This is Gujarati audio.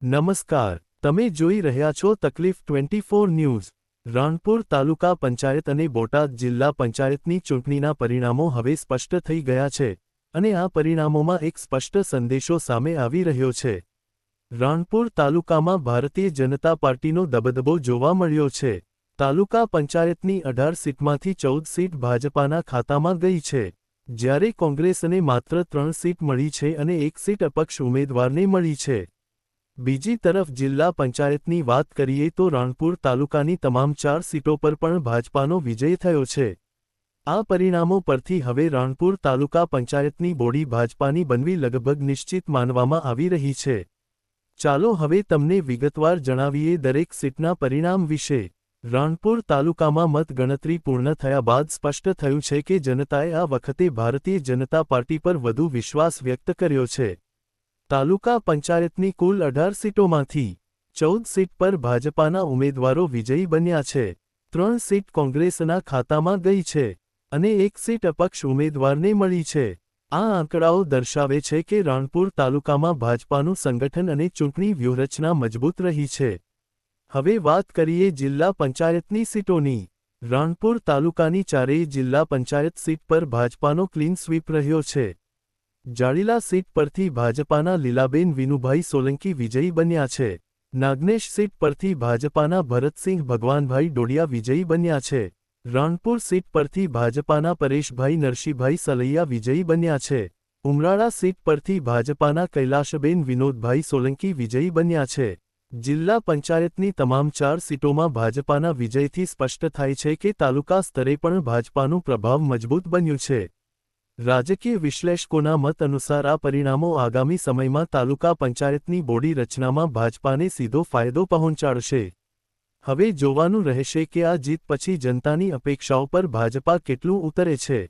નમસ્કાર, તમે જોઈ રહ્યા છો તકલીફ 24 ન્યૂઝ। રાણપુર તાલુકા પંચાયત અને બોટાદ જિલ્લા પંચાયતની ચૂંટણીના પરિણામો હવે સ્પષ્ટ થઈ ગયા છે અને આ પરિણામોમાં એક સ્પષ્ટ સંદેશો સામે આવી રહ્યો છે। રાણપુર તાલુકામાં ભારતીય જનતા પાર્ટીનો દબદબો જોવા મળ્યો છે। તાલુકા પંચાયતની 18 સીટમાંથી 14 સીટ ભાજપાના ખાતામાં ગઈ છે, જ્યારે કોંગ્રેસને માત્ર 3 સીટ મળી છે અને 1 સીટ અપક્ષ ઉમેદવારને મળી છે। બીજી તરફ જિલ્લા પંચાયતની વાત કરીએ તો રાણપુર તાલુકાની તમામ 4 સીટો પર પણ ભાજપાનો વિજય થયો છે। આ પરિણામો પરથી હવે રાણપુર તાલુકા પંચાયતની બોડી ભાજપાની બનવી લગભગ નિશ્ચિત માનવામાં આવી રહી છે। ચાલો હવે તમને વિગતવાર જણાવીએ દરેક સીટના પરિણામ વિશે। રાણપુર તાલુકામાં મતગણતરી પૂર્ણ થયા બાદ સ્પષ્ટ થયું છે કે જનતાએ આ વખતે ભારતીય જનતા પાર્ટી પર વધુ વિશ્વાસ વ્યક્ત કર્યો છે। તાલુકા પંચાયતની કુલ 18 સીટોમાંથી 14 સીટ પર ભાજપાના ઉમેદવારો વિજયી બન્યા છે, 3 સીટ કોંગ્રેસના ખાતામાં ગઈ છે અને 1 સીટ અપક્ષ ઉમેદવારને મળી છે। આ આંકડાઓ દર્શાવે છે કે રાણપુર તાલુકામાં ભાજપાનું સંગઠન અને ચૂંટણી વ્યૂહરચના મજબૂત રહી છે। હવે વાત કરીએ જિલ્લા પંચાયતની સીટોની। રાણપુર તાલુકાની ચારેય જિલ્લા પંચાયત સીટ પર ભાજપાનો ક્લીન સ્વીપ રહ્યો છે। જાડીલા સીટ પરથી ભાજપાના લીલાબેન વિનુભાઈ સોલંકી વિજયી બન્યા છે। નાગનેશ સીટ પરથી ભાજપાના ભરતસિંહ ભગવાનભાઈ ડોડિયા વિજયી બન્યા છે। રાણપુર સીટ પરથી ભાજપાના પરેશભાઈ નરસિંહભાઈ સલૈયા વિજયી બન્યા છે। ઉમરાળા સીટ પરથી ભાજપાના કૈલાશબેન વિનોદભાઈ સોલંકી વિજયી બન્યા છે। જિલ્લા પંચાયતની તમામ 4 સીટોમાં ભાજપાના વિજયથી સ્પષ્ટ થાય છે કે તાલુકા સ્તરે પણ ભાજપાનું પ્રભાવ મજબૂત બન્યું છે। રાજકીય વિશ્લેષકોના મત અનુસાર આ પરિણામો આગામી સમયમાં તાલુકા પંચાયતની બોડી રચનામાં ભાજપાને સીધો ફાયદો પહોંચાડશે। હવે જોવાનું રહેશે કે આ જીત પછી જનતાની અપેક્ષાઓ પર ભાજપા કેટલું ઉતરે છે।